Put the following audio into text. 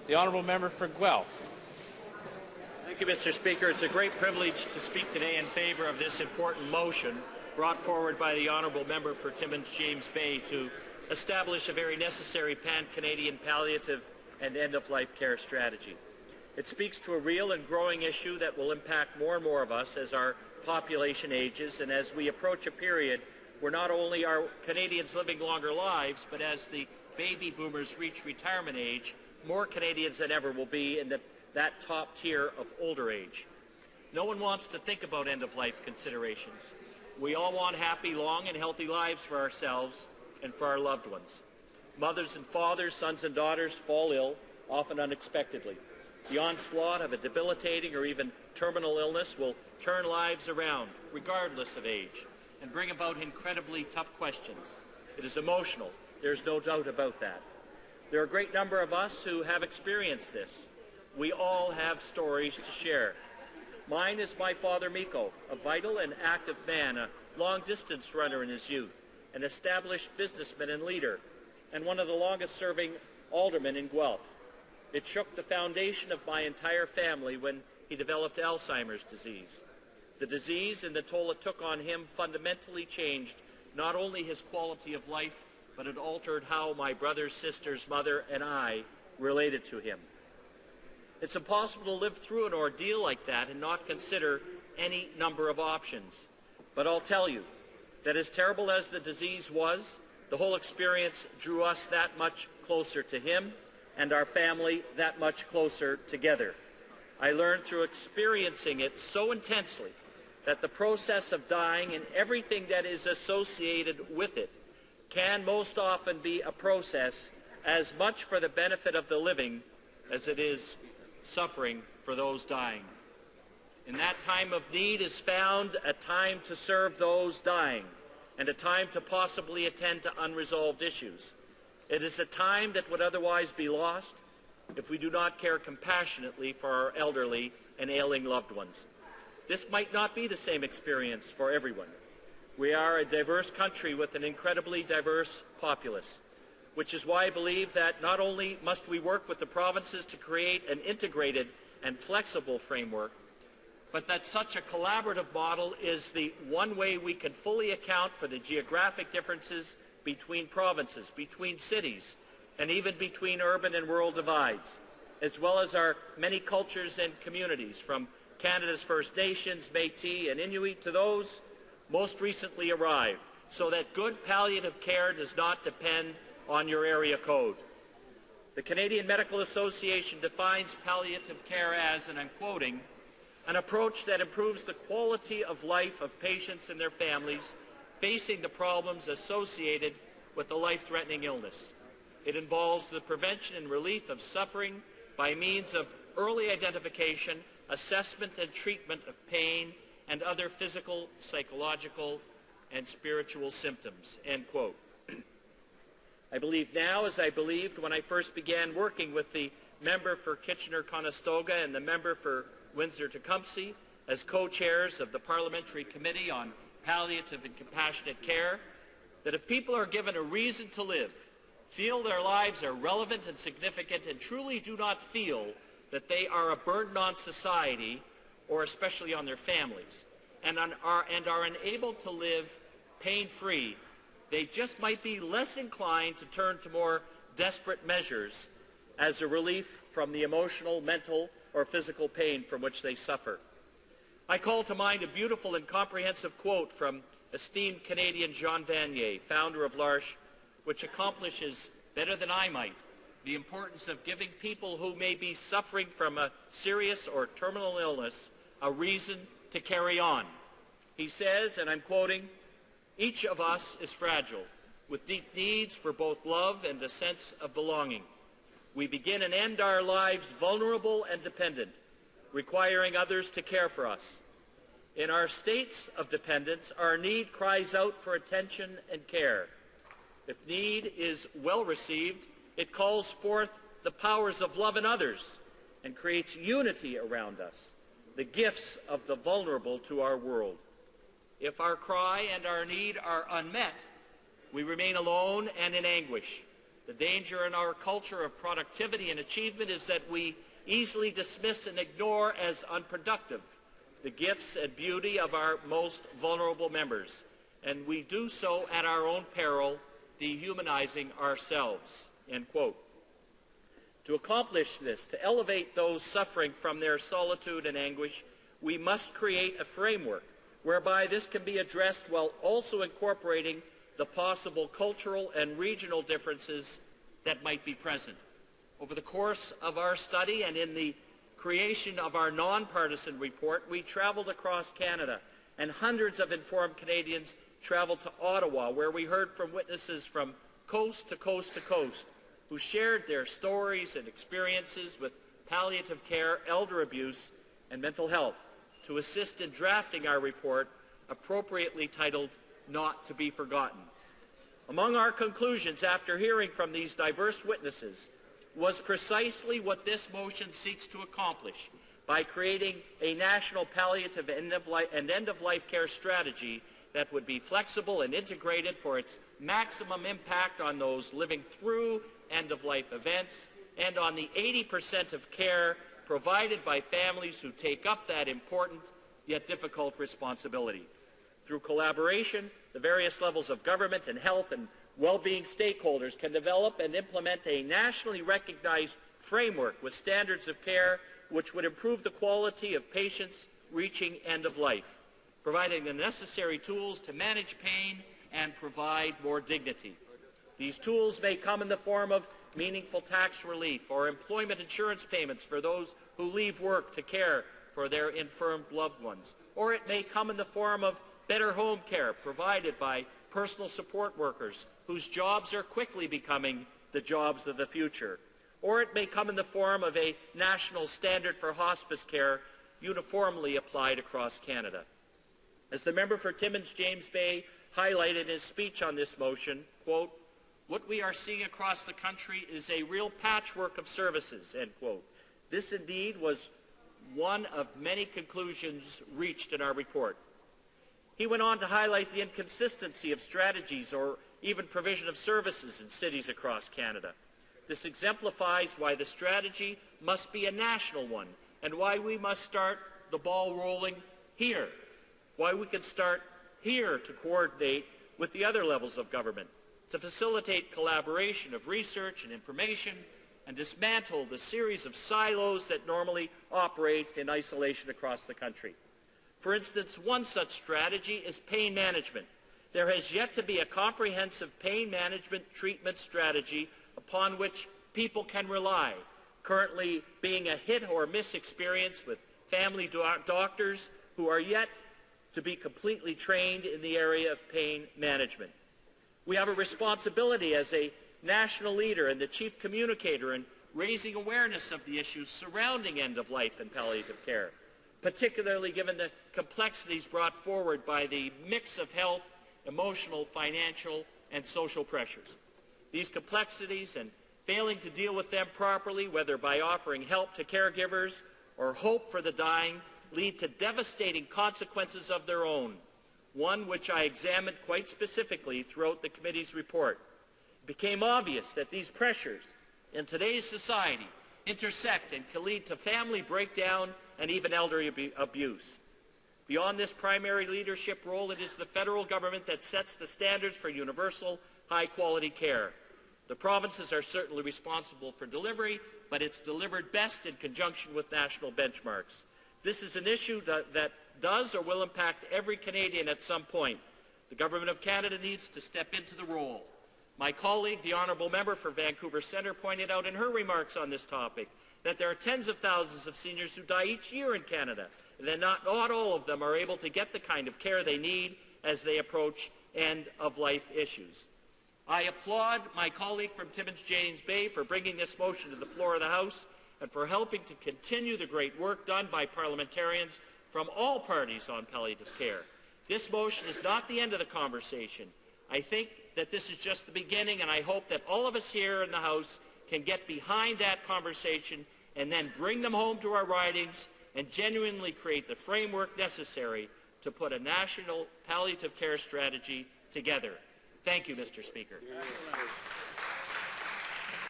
The Honourable Member for Guelph. Thank you, Mr. Speaker. It's a great privilege to speak today in favour of this important motion brought forward by the Honourable Member for Timmins James Bay to establish a very necessary pan-Canadian palliative and end-of-life care strategy. It speaks to a real and growing issue that will impact more and more of us as our population ages and as we approach a period where not only are Canadians living longer lives, but as the baby boomers reach retirement age, more Canadians than ever will be in that top tier of older age. No one wants to think about end-of-life considerations. We all want happy, long, and healthy lives for ourselves and for our loved ones. Mothers and fathers, sons and daughters fall ill, often unexpectedly. The onslaught of a debilitating or even terminal illness will turn lives around, regardless of age, and bring about incredibly tough questions. It is emotional. There's no doubt about that. There are a great number of us who have experienced this. We all have stories to share. Mine is my father, Miko, a vital and active man, a long-distance runner in his youth, an established businessman and leader, and one of the longest-serving aldermen in Guelph. It shook the foundation of my entire family when he developed Alzheimer's disease. The disease and the toll it took on him fundamentally changed not only his quality of life, but it altered how my brother's sister's mother and I related to him. It's impossible to live through an ordeal like that and not consider any number of options. But I'll tell you that as terrible as the disease was, the whole experience drew us that much closer to him and our family that much closer together. I learned through experiencing it so intensely that the process of dying and everything that is associated with it can most often be a process as much for the benefit of the living as it is suffering for those dying. In that time of need is found a time to serve those dying and a time to possibly attend to unresolved issues. It is a time that would otherwise be lost if we do not care compassionately for our elderly and ailing loved ones. This might not be the same experience for everyone. We are a diverse country with an incredibly diverse populace, which is why I believe that not only must we work with the provinces to create an integrated and flexible framework, but that such a collaborative model is the one way we can fully account for the geographic differences between provinces, between cities, and even between urban and rural divides, as well as our many cultures and communities, from Canada's First Nations, Métis, and Inuit to those most recently arrived, so that good palliative care does not depend on your area code. The Canadian Medical Association defines palliative care as, and I'm quoting, an approach that improves the quality of life of patients and their families facing the problems associated with the life-threatening illness. It involves the prevention and relief of suffering by means of early identification, assessment and treatment of pain and other physical, psychological, and spiritual symptoms, end quote. I believe now, as I believed when I first began working with the member for Kitchener-Conestoga and the member for Windsor-Tecumseh as co-chairs of the Parliamentary Committee on Palliative and Compassionate Care, that if people are given a reason to live, feel their lives are relevant and significant, and truly do not feel that they are a burden on society, or especially on their families, and are unable to live pain-free, they just might be less inclined to turn to more desperate measures as a relief from the emotional, mental, or physical pain from which they suffer. I call to mind a beautiful and comprehensive quote from esteemed Canadian Jean Vanier, founder of L'Arche, which accomplishes better than I might the importance of giving people who may be suffering from a serious or terminal illness a reason to carry on. He says, and I'm quoting, "Each of us is fragile, with deep needs for both love and a sense of belonging. We begin and end our lives vulnerable and dependent, requiring others to care for us. In our states of dependence, our need cries out for attention and care. If need is well received, it calls forth the powers of love in others and creates unity around us, the gifts of the vulnerable to our world. If our cry and our need are unmet, we remain alone and in anguish. The danger in our culture of productivity and achievement is that we easily dismiss and ignore as unproductive the gifts and beauty of our most vulnerable members, and we do so at our own peril, dehumanizing ourselves." End quote. To accomplish this, to elevate those suffering from their solitude and anguish, we must create a framework whereby this can be addressed while also incorporating the possible cultural and regional differences that might be present. Over the course of our study and in the creation of our nonpartisan report, we traveled across Canada, and hundreds of informed Canadians traveled to Ottawa, where we heard from witnesses from coast to coast to coast who shared their stories and experiences with palliative care, elder abuse, and mental health to assist in drafting our report, appropriately titled Not to be Forgotten. Among our conclusions after hearing from these diverse witnesses was precisely what this motion seeks to accomplish by creating a national palliative and end-of-life care strategy that would be flexible and integrated for its maximum impact on those living through end-of-life events and on the 80% of care provided by families who take up that important yet difficult responsibility. Through collaboration, the various levels of government and health and well-being stakeholders can develop and implement a nationally recognized framework with standards of care which would improve the quality of patients reaching end of life, providing the necessary tools to manage pain and provide more dignity. These tools may come in the form of meaningful tax relief or employment insurance payments for those who leave work to care for their infirm loved ones, or it may come in the form of better home care provided by personal support workers whose jobs are quickly becoming the jobs of the future. Or it may come in the form of a national standard for hospice care uniformly applied across Canada. As the member for Timmins James Bay highlighted in his speech on this motion, quote, "What we are seeing across the country is a real patchwork of services," end quote. This indeed was one of many conclusions reached in our report. He went on to highlight the inconsistency of strategies or even provision of services in cities across Canada. This exemplifies why the strategy must be a national one and why we must start the ball rolling here, why we can start here to coordinate with the other levels of government, to facilitate collaboration of research and information and dismantle the series of silos that normally operate in isolation across the country. For instance, one such strategy is pain management. There has yet to be a comprehensive pain management treatment strategy upon which people can rely, currently being a hit or miss experience with family doctors who are yet to be completely trained in the area of pain management. We have a responsibility as a national leader and the chief communicator in raising awareness of the issues surrounding end-of-life and palliative care, particularly given the complexities brought forward by the mix of health, emotional, financial, and social pressures. These complexities and failing to deal with them properly, whether by offering help to caregivers or hope for the dying, lead to devastating consequences of their own, one which I examined quite specifically throughout the committee's report. It became obvious that these pressures in today's society intersect and can lead to family breakdown and even elderly abuse. Beyond this primary leadership role, it is the federal government that sets the standards for universal, high-quality care. The provinces are certainly responsible for delivery, but it's delivered best in conjunction with national benchmarks. This is an issue that does or will impact every Canadian at some point. The Government of Canada needs to step into the role. My colleague, the Honourable Member for Vancouver Centre, pointed out in her remarks on this topic that there are tens of thousands of seniors who die each year in Canada, and that not all of them are able to get the kind of care they need as they approach end-of-life issues. I applaud my colleague from Timmins James Bay for bringing this motion to the floor of the House and for helping to continue the great work done by parliamentarians from all parties on palliative care. This motion is not the end of the conversation. I think that this is just the beginning, and I hope that all of us here in the House can get behind that conversation and then bring them home to our ridings and genuinely create the framework necessary to put a national palliative care strategy together. Thank you, Mr. Speaker.